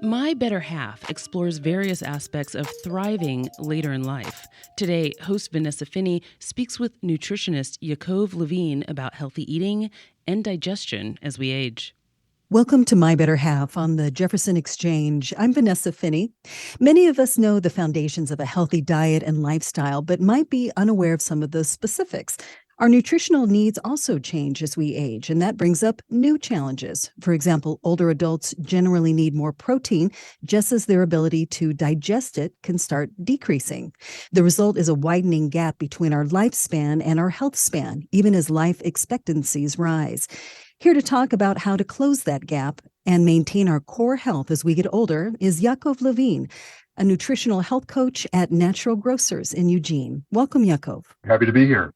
My Better Half explores various aspects of thriving later in life. Today, host Vanessa Finney speaks with nutritionist Yaakov Levine about healthy eating and digestion as we age. Welcome to My Better Half on the Jefferson Exchange. I'm Vanessa Finney. Many of us know the foundations of a healthy diet and lifestyle, but might be unaware of some of the specifics. Our nutritional needs also change as we age, and that brings up new challenges. For example, older adults generally need more protein, just as their ability to digest it can start decreasing. The result is a widening gap between our lifespan and our health span, even as life expectancies rise. Here to talk about how to close that gap and maintain our core health as we get older is Yaakov Levine, a nutritional health coach at Natural Grocers in Eugene. Welcome, Yaakov. Happy to be here.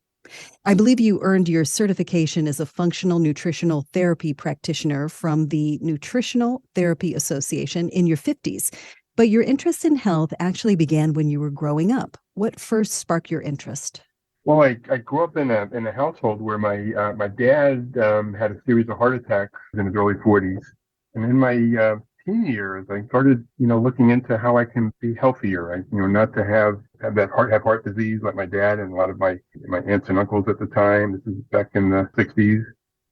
I believe you earned your certification as a functional nutritional therapy practitioner from the Nutritional Therapy Association in your 50s. But your interest in health actually began when you were growing up. What first sparked your interest? Well, I grew up in a household where my dad had a series of heart attacks in his early 40s, and in my teen years, I started looking into how I can be healthier. Not to have heart disease like my dad and a lot of my aunts and uncles at the time. This is back in the 60s,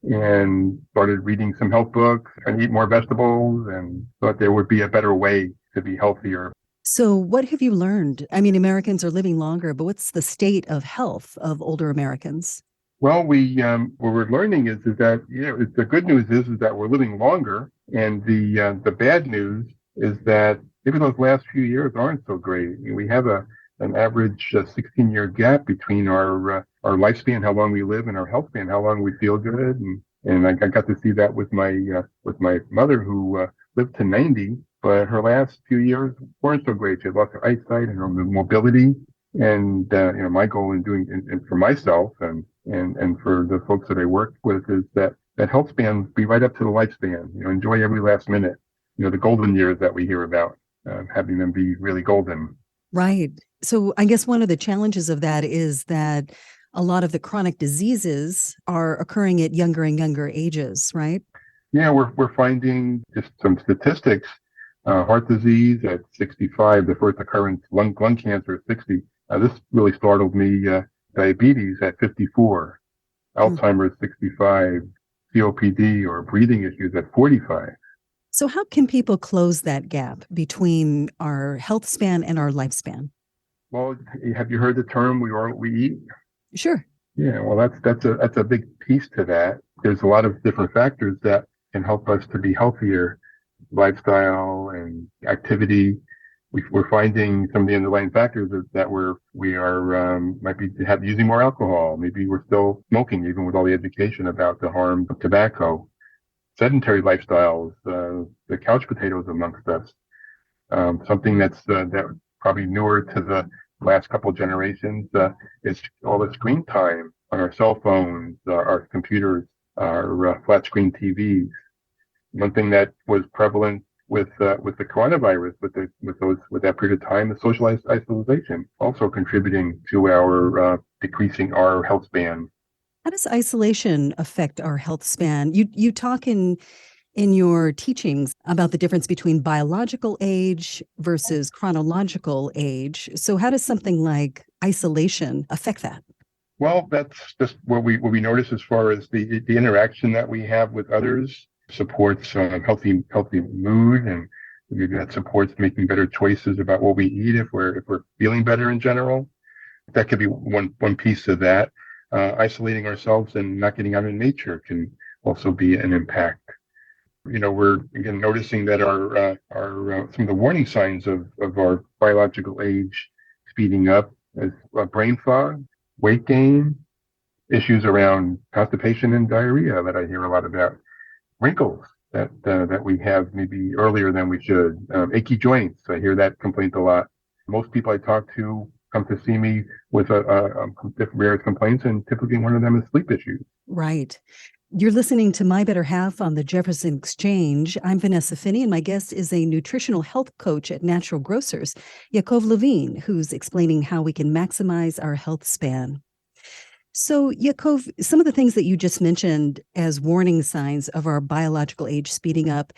and started reading some health books and eat more vegetables, and thought there would be a better way to be healthier. So what have you learned? I mean, Americans are living longer, but what's the state of health of older Americans? Well, what we're learning is that the good news is that we're living longer, and the bad news is that maybe those last few years aren't so great. We have an average 16-year gap between our lifespan, how long we live, and our health span, how long we feel good, and I got to see that with my mother, who lived to 90. But her last few years weren't so great. She had lost her eyesight and her mobility. And my goal in doing, and for myself and for the folks that I work with, is that health span be right up to the lifespan. Enjoy every last minute. The golden years that we hear about, having them be really golden. Right. So I guess one of the challenges of that is that a lot of the chronic diseases are occurring at younger and younger ages, right? Yeah, we're finding just some statistics. Heart disease at 65, the first occurrence, lung cancer at 60. This really startled me. Diabetes at 54, Alzheimer's 65, COPD or breathing issues at 45. So how can people close that gap between our health span and our lifespan? Well, have you heard the term "we are what we eat"? Sure. Yeah, well, that's a big piece to that. There's a lot of different factors that can help us to be healthier. Lifestyle and activity. We're finding some of the underlying factors that we are might be using more alcohol. Maybe we're still smoking, even with all the education about the harm of tobacco. Sedentary lifestyles, the couch potatoes amongst us. Something that's that probably newer to the last couple of generations is all the screen time on our cell phones, our computers, our flat screen TVs. One thing that was prevalent with the coronavirus, with that period of time, is social isolation, also contributing to our decreasing our health span. How does isolation affect our health span? You talk in your teachings about the difference between biological age versus chronological age. So how does something like isolation affect that? Well, that's just what we notice as far as the interaction that we have with others. Supports healthy mood, and that supports making better choices about what we eat if we're feeling better in general. That could be one piece of that. Isolating ourselves and not getting out in nature can also be an impact. We're again noticing that our some of the warning signs of our biological age speeding up as brain fog, weight gain, issues around constipation and diarrhea that I hear a lot about. Wrinkles that we have maybe earlier than we should. Achy joints, I hear that complaint a lot. Most people I talk to come to see me with different various complaints, and typically one of them is sleep issues. Right. You're listening to My Better Half on the Jefferson Exchange. I'm Vanessa Finney, and my guest is a nutritional health coach at Natural Grocers, Yaakov Levine, who's explaining how we can maximize our health span. So, Yaakov, some of the things that you just mentioned as warning signs of our biological age speeding up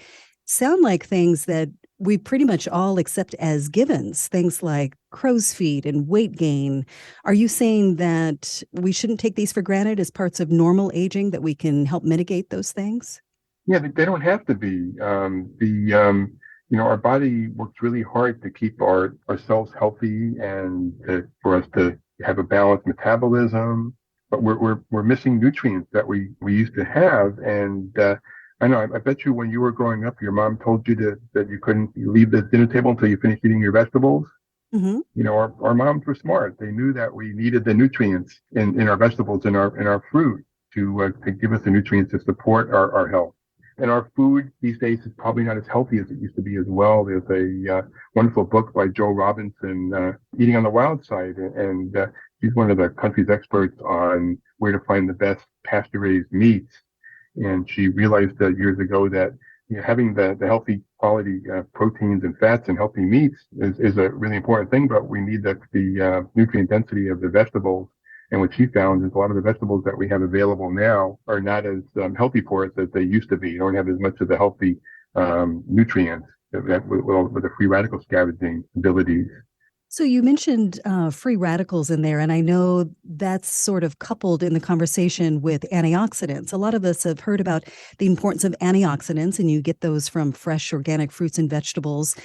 sound like things that we pretty much all accept as givens, things like crow's feet and weight gain. Are you saying that we shouldn't take these for granted as parts of normal aging, that we can help mitigate those things? Yeah, they don't have to be. Our body works really hard to keep our cells healthy and for us to have a balanced metabolism. But we're missing nutrients that we used to have. And I know, I bet you when you were growing up, your mom told you that you couldn't leave the dinner table until you finished eating your vegetables. Hmm. Our moms were smart. They knew that we needed the nutrients in our vegetables, in our fruit to give us the nutrients to support our health. And our food these days is probably not as healthy as it used to be as well. There's a wonderful book by Joe Robinson, Eating on the Wild Side, and he's one of the country's experts on where to find the best pasture-raised meats. And she realized years ago that having the healthy quality proteins and fats and healthy meats is a really important thing, but we need the nutrient density of the vegetables. And what she found is a lot of the vegetables that we have available now are not as healthy for us as they used to be. You don't have as much of the healthy nutrients with the free radical scavenging abilities. So you mentioned free radicals in there, and I know that's sort of coupled in the conversation with antioxidants. A lot of us have heard about the importance of antioxidants, and you get those from fresh organic fruits and vegetables.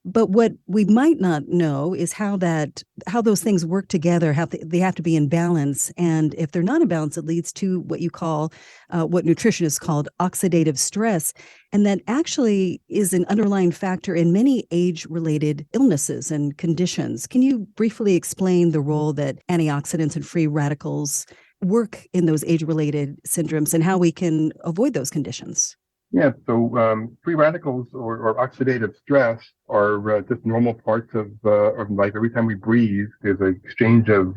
But what we might not know is how those things work together, how they have to be in balance. And if they're not in balance, it leads to what you call, what nutritionists called oxidative stress. And that actually is an underlying factor in many age-related illnesses and conditions. Can you briefly explain the role that antioxidants and free radicals work in those age-related syndromes and how we can avoid those conditions? Yeah, so free radicals or oxidative stress are just normal parts of life. Every time we breathe, there's an exchange of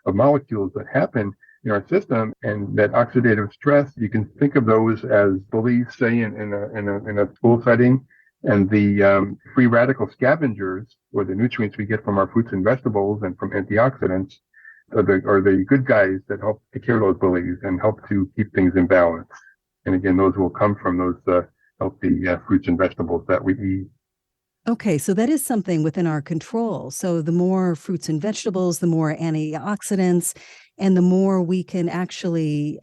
molecules that happen in our system, and that oxidative stress, you can think of those as bullies, say in a school setting, and the free radical scavengers, or the nutrients we get from our fruits and vegetables and from antioxidants, are the good guys that help take care of those bullies and help to keep things in balance. And again, those will come from those healthy fruits and vegetables that we eat. Okay, so that is something within our control. So the more fruits and vegetables, the more antioxidants, and the more we can actually,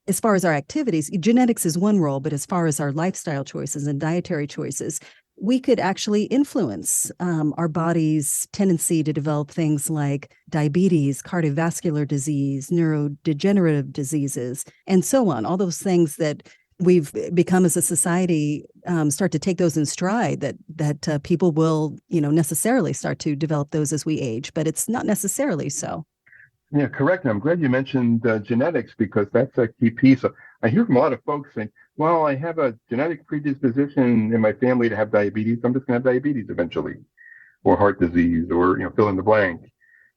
as far as our activities, genetics is one role, but as far as our lifestyle choices and dietary choices, we could actually influence our body's tendency to develop things like diabetes, cardiovascular disease, neurodegenerative diseases, and so on. All those things that we've become as a society start to take those in stride, that people will, necessarily start to develop those as we age, but it's not necessarily so. Yeah, correct. And I'm glad you mentioned genetics, because that's a key piece. I hear from a lot of folks saying, well, I have a genetic predisposition in my family to have diabetes. I'm just going to have diabetes eventually, or heart disease, or fill in the blank.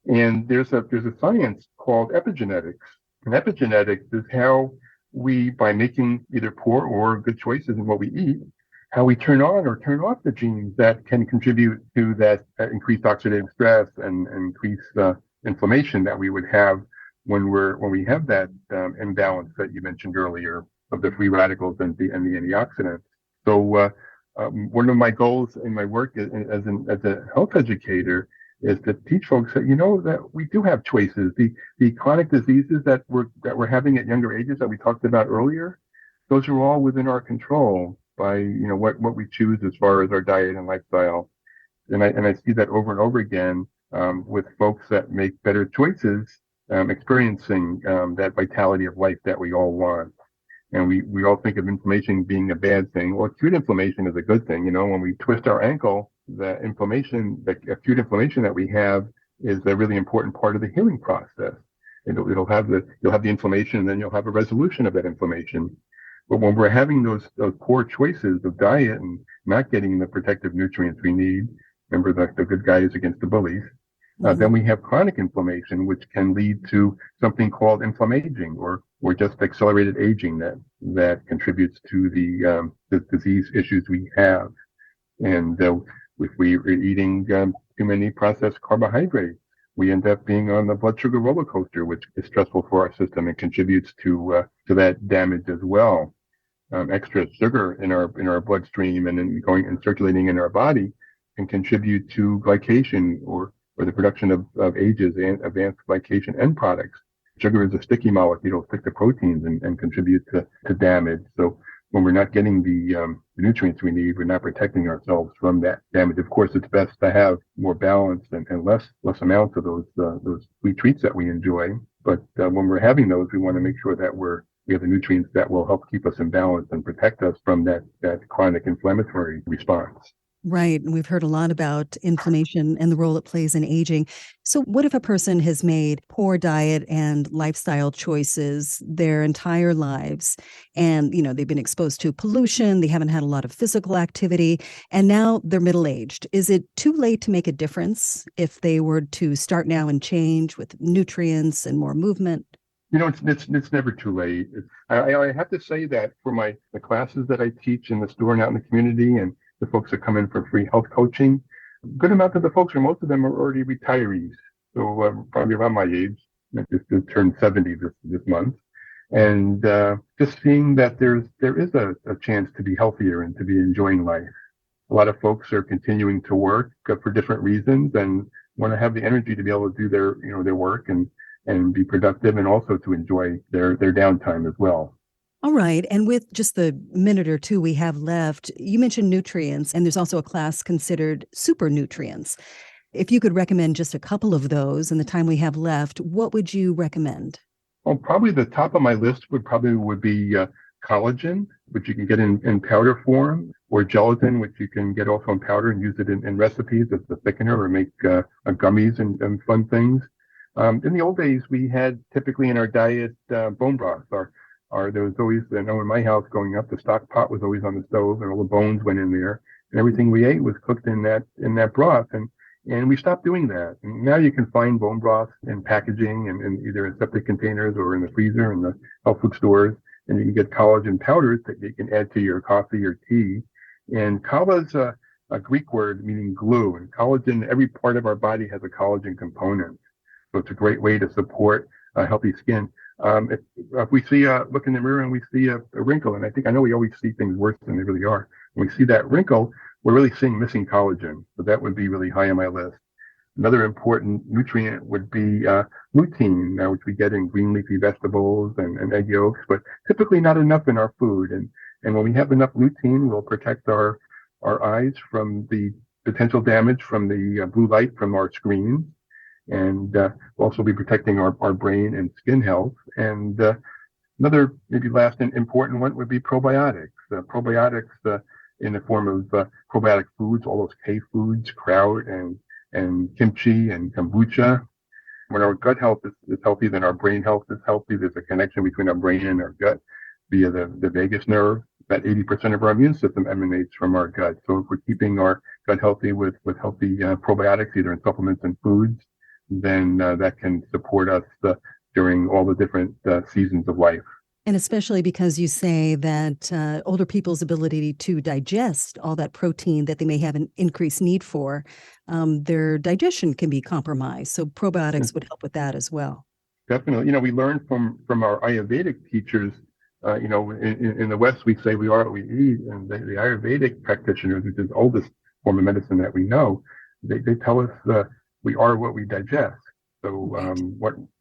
And there's a science called epigenetics. And epigenetics is how we, by making either poor or good choices in what we eat, how we turn on or turn off the genes that can contribute to that increased oxidative stress and increased inflammation that we would have when we have that imbalance that you mentioned earlier of the free radicals and the antioxidants. So one of my goals in my work as a health educator is to teach folks that that we do have choices. The chronic diseases that we're having at younger ages that we talked about earlier, those are all within our control by what we choose as far as our diet and lifestyle. And I see that over and over again with folks that make better choices, experiencing that vitality of life that we all want. And we all think of inflammation being a bad thing. Well, acute inflammation is a good thing. When we twist our ankle, the acute inflammation that we have is a really important part of the healing process. You'll have the inflammation, and then you'll have a resolution of that inflammation. But when we're having those poor choices of diet and not getting the protective nutrients we need, remember the good guys against the bullies, then we have chronic inflammation, which can lead to something called inflammaging or just accelerated aging that contributes to the disease issues we have. And if we are eating too many processed carbohydrates, we end up being on the blood sugar roller coaster, which is stressful for our system and contributes to that damage as well. extra sugar in our bloodstream and then going and circulating in our body can contribute to glycation or the production of AGEs and advanced glycation end products. Sugar is a sticky molecule; it'll stick to proteins and contribute to damage. So when we're not getting the nutrients we need, we're not protecting ourselves from that damage. Of course, it's best to have more balanced and less amounts of those sweet treats that we enjoy. But when we're having those, we want to make sure that we have the nutrients that will help keep us in balance and protect us from that chronic inflammatory response. Right. And we've heard a lot about inflammation and the role it plays in aging. So, what if a person has made poor diet and lifestyle choices their entire lives? And, they've been exposed to pollution, they haven't had a lot of physical activity, and now they're middle aged. Is it too late to make a difference if they were to start now and change with nutrients and more movement? It's never too late. I have to say that for the classes that I teach in the store and out in the community, and the folks that come in for free health coaching, a good amount of the folks, or most of them, are already retirees. So probably around my age. I just turned 70 this month, and just seeing that there is a chance to be healthier and to be enjoying life. A lot of folks are continuing to work for different reasons and want to have the energy to be able to do their work and be productive, and also to enjoy their downtime as well. All right. And with just the minute or two we have left, you mentioned nutrients, and there's also a class considered super nutrients. If you could recommend just a couple of those in the time we have left, what would you recommend? Well, probably the top of my list would be collagen, which you can get in powder form, or gelatin, which you can get also in powder and use it in recipes as a thickener or make gummies and fun things. In the old days, we had typically in our diet bone broth. There was always, I know in my house growing up, the stock pot was always on the stove, and all the bones went in there, and everything we ate was cooked in that broth, and we stopped doing that. And now you can find bone broth in packaging and either in septic containers or in the freezer in the health food stores, and you can get collagen powders that you can add to your coffee or tea. And kala is a Greek word meaning glue, and collagen, every part of our body has a collagen component. So it's a great way to support healthy skin. If we look in the mirror and we see a wrinkle, and I know we always see things worse than they really are. When we see that wrinkle, we're really seeing missing collagen. So that would be really high on my list. Another important nutrient would be lutein, which we get in green leafy vegetables and egg yolks, but typically not enough in our food. And when we have enough lutein, we'll protect our eyes from the potential damage from the blue light from our screens. And we'll also be protecting our brain and skin health. And another, maybe last and important one would be probiotics. Probiotics in the form of probiotic foods, all those K foods, kraut and kimchi and kombucha. When our gut health is healthy, then our brain health is healthy. There's a connection between our brain and our gut via the vagus nerve. About 80% of our immune system emanates from our gut. So if we're keeping our gut healthy with healthy probiotics, either in supplements and foods, then that can support us during all the different seasons of life. And especially because you say that older people's ability to digest all that protein that they may have an increased need for, their digestion can be compromised. So probiotics would help with that as well. Definitely. We learned from our Ayurvedic teachers, in the West, we say we are what we eat. And the Ayurvedic practitioners, which is the oldest form of medicine that we know, they tell us we are what we digest. So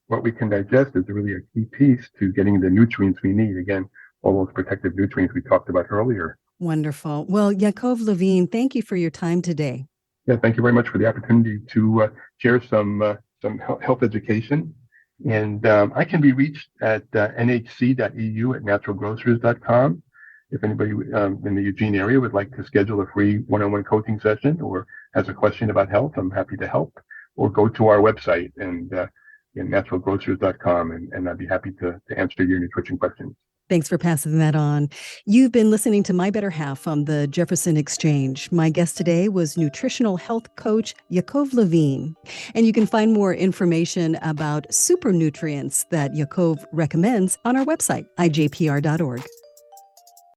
what we can digest is really a key piece to getting the nutrients we need. Again, all those protective nutrients we talked about earlier. Wonderful. Well, Yaakov Levine, thank you for your time today. Yeah, thank you very much for the opportunity to share some health education. And I can be reached at nhc.eu at naturalgrocers.com. If anybody in the Eugene area would like to schedule a free one-on-one coaching session or has a question about health, I'm happy to help. Or go to our website and naturalgrocers.com, and I'd be happy to answer your nutrition questions. Thanks for passing that on. You've been listening to My Better Half on the Jefferson Exchange. My guest today was nutritional health coach Yaakov Levine. And you can find more information about super nutrients that Yaakov recommends on our website, ijpr.org.